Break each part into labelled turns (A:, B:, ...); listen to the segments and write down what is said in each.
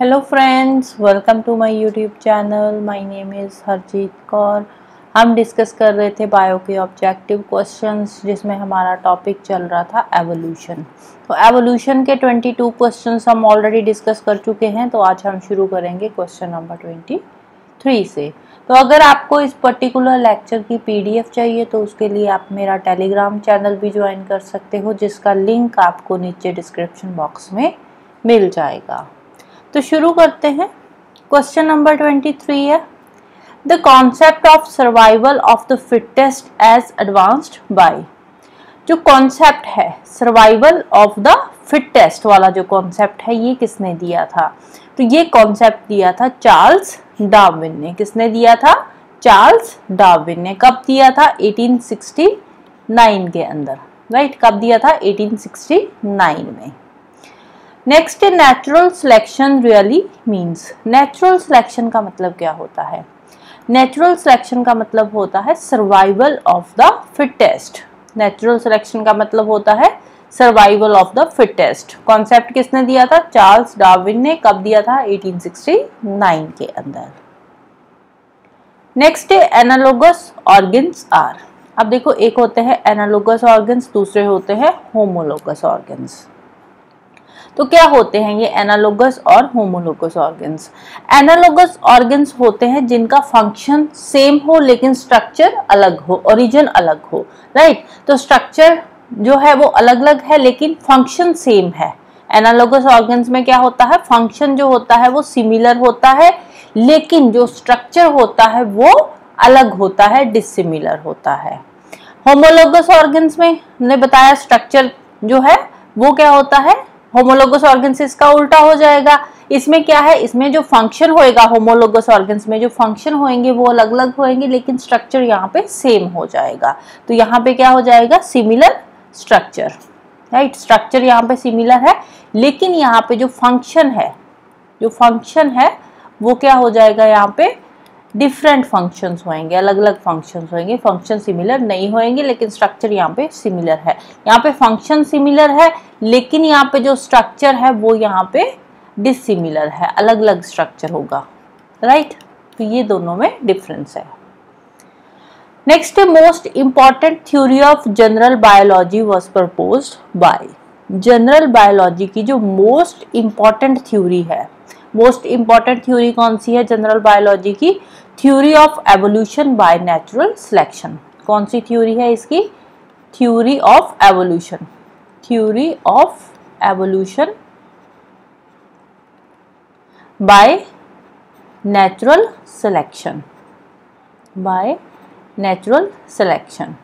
A: Hello friends, welcome to my YouTube channel. My name is Harjeet Kaur. हम discuss कर रहे थे बायो के ऑब्जेक्टिव क्वेश्चंस, जिसमें हमारा टॉपिक चल रहा था एवोल्यूशन। तो एवोल्यूशन के 22 क्वेश्चंस हम ऑलरेडी डिस्कस कर चुके हैं। तो आज हम शुरू करेंगे क्वेश्चन नंबर 23 से। तो अगर आपको इस पर्टिकुलर लेक्चर की PDF चाहिए तो उसके लिए आप मेरा टेलीग्राम चैनल भी ज्वाइन कर सकते हो, जिसका लिंक आपको नीचे डिस्क्रिप्शन बॉक्स में मिल जाएगा। तो शुरू करते हैं। क्वेश्चन नंबर 23 है, the concept of survival of the fittest as advanced by. जो कॉन्सेप्ट है सर्वाइवल ऑफ द फिटेस्ट वाला जो कॉन्सेप्ट है, ये किसने दिया था? तो ये कॉन्सेप्ट दिया था चार्ल्स डार्विन ने। किसने दिया था? चार्ल्स डार्विन ने। कब दिया था? 1869 के अंदर, राइट। कब दिया था? 1869 में। Next, natural selection really means. Natural selection का मतलब क्या होता है? नेचुरल सिलेक्शन का मतलब होता है survival of the fittest. Natural selection का मतलब होता है survival of the fittest. Concept किसने दिया था? चार्ल्स डार्विन ने। कब दिया था? 1869 के अंदर। Next, analogous organs are. अब देखो, एक होते हैं एनालोगस ऑर्गन्स, दूसरे होते हैं होमोलोगस ऑर्गन्स। तो क्या होते हैं ये एनालोगस और होमोलोगस ऑर्गन्स? एनालोगस ऑर्गन्स होते हैं जिनका फंक्शन सेम हो लेकिन स्ट्रक्चर अलग हो, ओरिजिन अलग हो, राइट। तो स्ट्रक्चर जो है वो अलग अलग है लेकिन फंक्शन सेम है। एनालोगस ऑर्गन्स में क्या होता है? फंक्शन जो होता है वो सिमिलर होता है, लेकिन जो स्ट्रक्चर होता है वो अलग होता है, डिसिमिलर होता है। होमोलोगस ऑर्गन्स में हमने बताया स्ट्रक्चर जो है वो क्या होता है? होमोलोगस ऑर्गन्स इसका उल्टा हो जाएगा। इसमें क्या है? इसमें जो फंक्शन होएगा होमोलोगस ऑर्गन्स में, जो फंक्शन होंगे वो अलग अलग होंगे लेकिन स्ट्रक्चर यहाँ पे सेम हो जाएगा। तो यहाँ पे क्या हो जाएगा? Similar structure, right. स्ट्रक्चर यहाँ पे सिमिलर है लेकिन यहाँ पे जो फंक्शन है वो क्या हो जाएगा? यहाँ पे डिफरेंट फंक्शंस होंगे, अलग अलग फंक्शंस होंगे। फंक्शन सिमिलर नहीं होंगे लेकिन स्ट्रक्चर यहाँ पे सिमिलर है। यहाँ पे फंक्शन सिमिलर है लेकिन यहाँ पे जो स्ट्रक्चर है वो यहाँ पे डिसिमिलर है, अलग अलग स्ट्रक्चर होगा, राइट। तो ये दोनों में डिफरेंस है। Next, most important theory of general biology was proposed by. General biology की जो मोस्ट इंपॉर्टेंट थ्योरी है, मोस्ट इंपॉर्टेंट थ्योरी कौन सी है जनरल बायोलॉजी की? Theory of evolution by natural selection. कौन सी थ्योरी है इसकी? Theory of evolution. Theory of evolution by natural selection. Bye natural selection.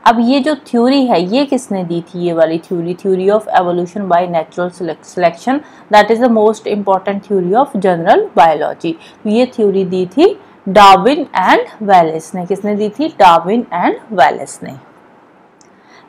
A: अब ये जो थ्योरी है ये किसने दी थी? ये वाली theory of evolution by natural selection, that is the most important theory of general biology. ये थ्योरी दी थी डार्विन एंड वेलेस ने। किसने दी थी? डार्विन एंड वेलेस ने।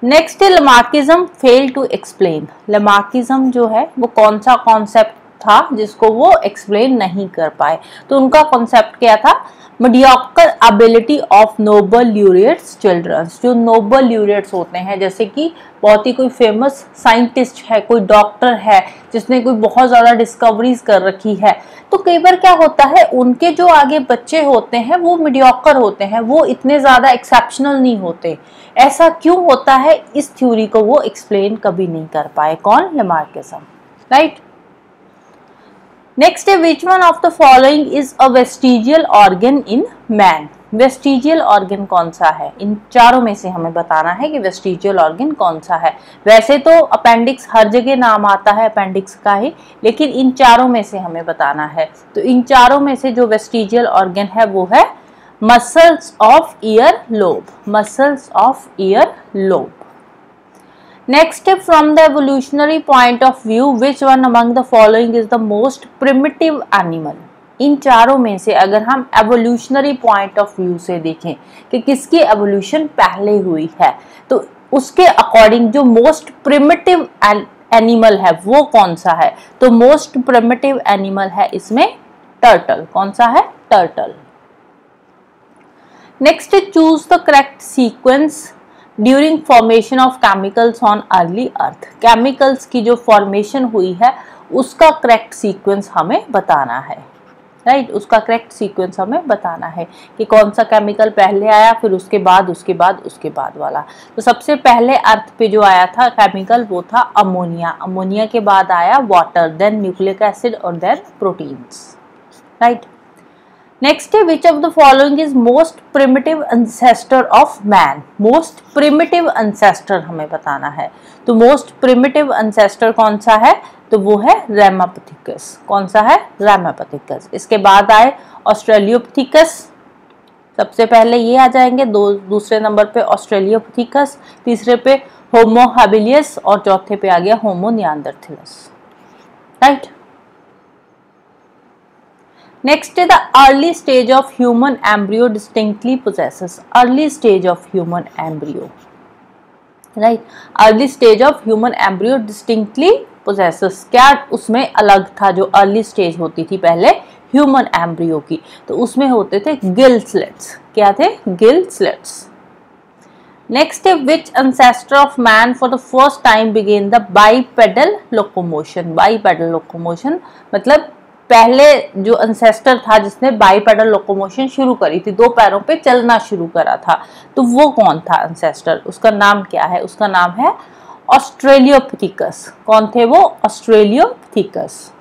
A: Next, Lamarckism fail to explain. Lamarckism जो है वो कौन सा कॉन्सेप्ट था जिसको वो एक्सप्लेन नहीं कर पाए? तो उनका कॉन्सेप्ट क्या था? Mediocre ability of Nobel laureates childrens. जो नोबल ल्यूरिएट्स होते हैं, जैसे कि बहुत ही कोई फेमस साइंटिस्ट है, कोई डॉक्टर है जिसने कोई बहुत ज़्यादा डिस्कवरीज कर रखी है, तो कई बार क्या होता है उनके जो आगे बच्चे होते हैं वो मीडियोकर होते हैं, वो इतने ज़्यादा एक्सेप्शनल नहीं होते। ऐसा क्यों होता है? इस थ्योरी को वो एक्सप्लेन कभी नहीं कर पाए। कौन? लमार्किज्म, राइट। नेक्स्ट है, which one of the following is a vestigial organ in man. Vestigial organ कौन सा है? इन चारों में से हमें बताना है कि वेस्टिजियल ऑर्गन कौन सा है। वैसे तो अपेंडिक्स हर जगह नाम आता है अपेंडिक्स का ही, लेकिन इन चारों में से हमें बताना है। तो इन चारों में से जो वेस्टिजियल ऑर्गन है वो है muscles of ear lobe. Muscles of ear lobe. Next, from the evolutionary point of view, which one among the following is the most primitive animal? इन चारों में से अगर हम एवोल्यूशनरी पॉइंट ऑफ व्यू से देखें कि किसकी एवोल्यूशन पहले हुई है, तो उसके अकॉर्डिंग जो मोस्ट प्रिमिटिव एनिमल है वो कौन सा है? तो मोस्ट प्रिमिटिव एनिमल है इसमें टर्टल। कौन सा है? Turtle. Next, choose the correct sequence during formation of chemicals on early earth. Chemicals की जो फॉर्मेशन हुई है उसका करेक्ट सीक्वेंस हमें बताना है, राइट। उसका करेक्ट सीक्वेंस हमें बताना है कि कौन सा केमिकल पहले आया, फिर उसके बाद वाला। तो सबसे पहले अर्थ पे जो आया था केमिकल वो था अमोनिया। अमोनिया के बाद आया वाटर, देन न्यूक्लिक एसिड और देन प्रोटीन्स, राइट। नेक्स्ट है which of the following is most primitive ancestor of man. Most primitive ancestor हमें बताना है। तो मोस्ट प्रिमिटिव एंसेस्टर कौन सा है, तो वो है रैमापिथिकस। कौन सा है, रैमापिथिकस। इसके बाद आए ऑस्ट्रेलियोपिथिकस, सबसे पहले ये आ जाएंगे। दूसरे नंबर पे ऑस्ट्रेलियोपिथिकस, तीसरे पे होमो हैबिलियस और चौथे पे आ गया होमो निएंडरथालस, राइट। नेक्स्ट है the early stage of human embryo distinctly possesses. Early stage of human embryo, right. Early stage of human embryo distinctly possesses, क्या उसमें अलग था जो अर्ली स्टेज होती थी पहले ह्यूमन एम्ब्रियो की, तो उसमें होते थे गिल स्लिट्स। क्या थे, गिल स्लिट्स। नेक्स्ट है which ancestor of man for the first time began the bipedal locomotion. Bipedal locomotion मतलब पहले जो एंसेस्टर था जिसने बाइपेडल लोकोमोशन शुरू करी थी, दो पैरों पे चलना शुरू करा था, तो वो कौन था एंसेस्टर, उसका नाम क्या है, उसका नाम है ऑस्ट्रेलियोपिथिकस। कौन थे वो, ऑस्ट्रेलियोपिथिकस।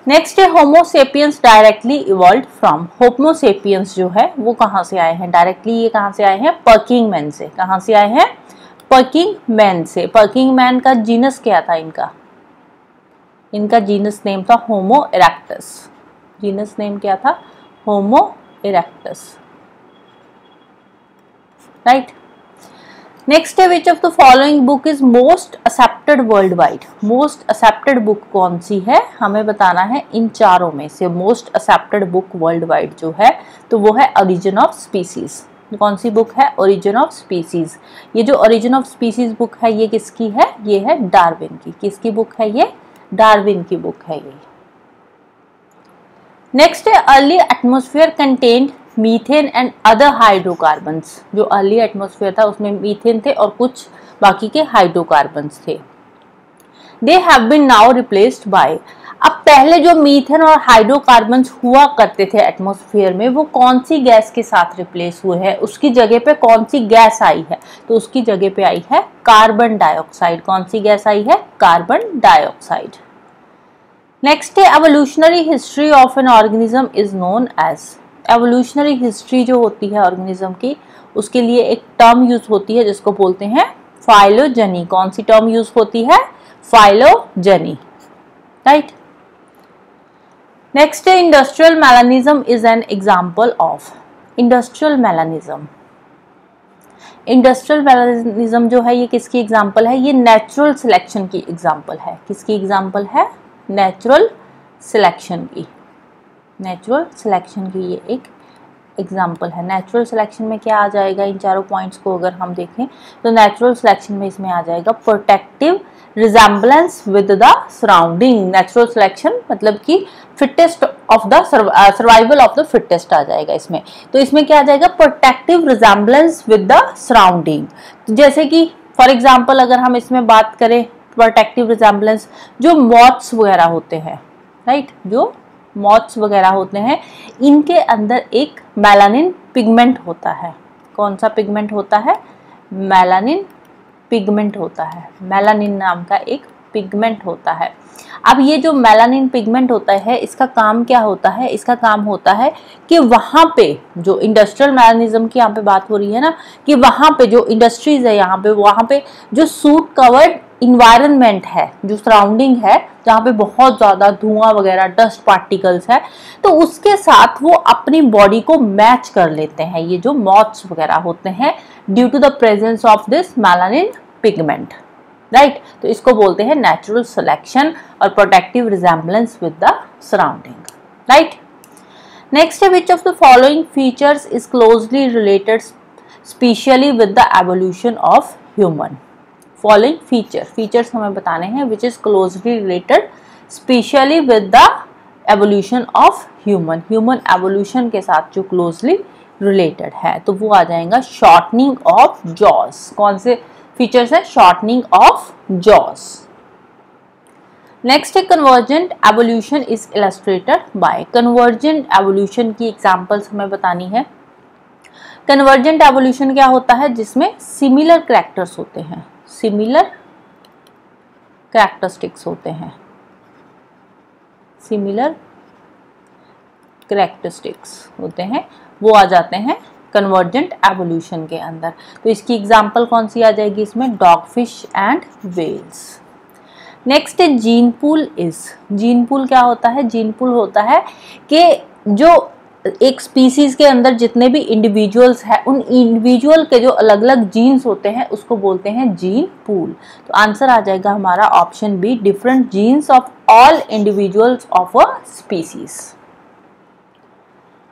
A: नेक्स्ट है Homo sapiens directly evolved from. Homo sapiens जो है वो कहाँ से आए हैं डायरेक्टली, ये कहाँ से आए हैं, पर्किंग मैन से। कहाँ से आए हैं, पर्किंग मैन से। पर्किंग मैन का जीनस क्या था, इनका जीनस नेम था होमो इरेक्टस। जीनस नेम क्या था, होमो इरेक्टस, राइट। नेक्स्ट है which of the following book is most accepted world wide. Most accepted book कौन सी है, हमें बताना है इन चारों में से most accepted book world wide जो है, तो वो है ओरिजिन ऑफ स्पीसीज। कौन सी बुक है, ओरिजिन ऑफ स्पीसीज। ये जो ओरिजिन ऑफ स्पीसीज बुक है ये किसकी है, ये है डार्विन की। किसकी बुक है ये, डार्विन की बुक है ये। नेक्स्ट है early atmosphere contained methane and other hydrocarbons. जो अर्ली एटमॉस्फेयर था उसमें मीथेन थे और कुछ बाकी के हाइड्रोकार्बन्स थे। They have been now replaced by. अब पहले जो मीथेन और हाइड्रोकार्बन्स हुआ करते थे एटमॉस्फेयर में, वो कौन सी गैस के साथ रिप्लेस हुए हैं, उसकी जगह पे कौन सी गैस आई है, तो उसकी जगह पे आई है कार्बन डाइऑक्साइड। कौन सी गैस आई है, कार्बन डाइऑक्साइड। नेक्स्ट है evolutionary history of an organism is known as. Evolutionary history जो होती है ऑर्गेनिज्म की, उसके लिए एक टर्म यूज होती है जिसको बोलते हैं फाइलोजेनी। कौन सी टर्म यूज होती है, फाइलोजेनी, राइट। नेक्स्ट है industrial melanism is an example of. Industrial melanism, industrial melanism जो है ये किसकी एग्जाम्पल है, ये नेचुरल सिलेक्शन की एग्जाम्पल है। किसकी एग्जाम्पल है, नेचुरल सिलेक्शन की। नेचुरल सिलेक्शन की ये एक एग्जाम्पल है। नेचुरल सिलेक्शन में क्या आ जाएगा, इन चारों पॉइंट्स को अगर हम देखें तो नेचुरल सिलेक्शन में इसमें आ जाएगा protective resemblance with the surrounding. Natural selection मतलब कि fittest of the survival of the fittest आ जाएगा इसमें। तो इसमें क्या आ जाएगा, protective resemblance with the surrounding. तो जैसे कि फॉर एग्जाम्पल अगर हम इसमें बात करें प्रोटेक्टिव रिजेम्बलेंस, जो मॉथ्स वगैरह होते हैं, राइट, जो मॉथ्स वगैरह होते हैं, इनके अंदर एक मेलानिन पिगमेंट होता है। कौन सा पिगमेंट होता है, मेलानिन पिगमेंट होता है। मेलानिन नाम का एक पिगमेंट होता है। अब ये जो मेलानिन पिगमेंट होता है, इसका काम क्या होता है, इसका काम होता है कि वहाँ पे जो इंडस्ट्रियल मेलानिज्म की यहाँ पे बात हो रही है ना, कि वहाँ पे जो इंडस्ट्रीज है यहाँ पे, वहाँ पे जो सूट कवर्ड इन्वायरमेंट है, जो सराउंडिंग है, जहाँ पे बहुत ज़्यादा धुआं वगैरह डस्ट पार्टिकल्स है, तो उसके साथ वो अपनी बॉडी को मैच कर लेते हैं ये जो मॉथ्स वगैरह होते हैं, due to the presence of this melanin pigment, right. तो इसको बोलते हैं नेचुरल सिलेक्शन और protective resemblance with the surrounding, right. Next है which of the following features is closely related specially with the evolution of human. Following features हमें बताने हैं which is closely related specially with the evolution of human. Human evolution के साथ जो closely related है, तो वो आ जाएगा शॉर्टनिंग ऑफ जॉस। कौन से फीचर्स है, शॉर्टनिंग ऑफ जॉस, नेक्स्ट है convergent evolution is illustrated bye. Convergent evolution की एग्जांपल्स हमें बतानी है। कन्वर्जेंट एवोल्यूशन क्या होता है? जिसमें सिमिलर कैरेक्टर्स होते हैं, सिमिलर कैरेक्टरिस्टिक्स होते हैं, सिमिलर कैरेक्टरिस्टिक्स होते हैं, वो आ जाते हैं कन्वर्जेंट एवोल्यूशन के अंदर। तो इसकी एग्जांपल कौन सी आ जाएगी इसमें? Dogfish and whales. नेक्स्ट है gene pool is. Gene pool क्या होता है? जीन पूल होता है कि जो एक स्पीसीज के अंदर जितने भी इंडिविजुअल्स हैं उन इंडिविजुअल के जो अलग अलग जीन्स होते हैं उसको बोलते हैं जीन पूल। तो आंसर आ जाएगा हमारा option B, different genes of all individuals of a species.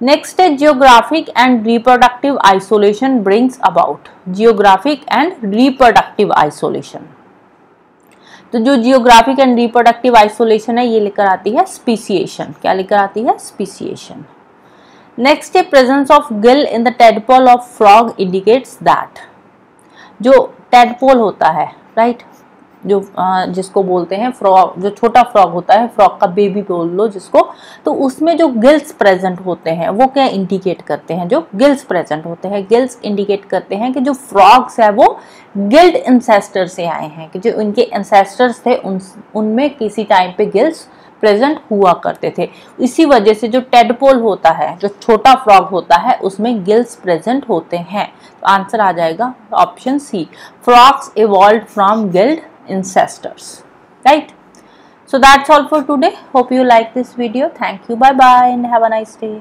A: Next है geographic and reproductive isolation brings about. Geographic and reproductive isolation, तो जो जियोग्राफिक एंड रिप्रोडक्टिव आइसोलेशन है ये लेकर आती है स्पीसिएशन। क्या लेकर आती है? स्पीसिएशन। नेक्स्ट है presence of gill in the tadpole of frog indicates that. जो टेडपोल होता है, राइट, जो जिसको बोलते हैं फ्रॉग, जो छोटा फ्रॉग होता है, फ्रॉग का बेबी बोल लो जिसको, तो उसमें जो गिल्स प्रेजेंट होते हैं वो क्या इंडिकेट करते हैं? जो गिल्स प्रेजेंट होते हैं, गिल्स इंडिकेट करते हैं कि जो फ्रॉग्स है वो गिल्ड इंसेस्टर से आए हैं, कि जो उनके इंसेस्टर्स थे उनमें किसी टाइम पे गिल्स प्रेजेंट हुआ करते थे। इसी वजह से जो टेडपोल होता है, जो छोटा फ्रॉग होता है, उसमें गिल्स प्रेजेंट होते हैं। तो आंसर आ जाएगा option C, frogs evolved from gilled ancestors, right? So that's all for today. Hope you like this video. Thank you. Bye bye and have a nice day.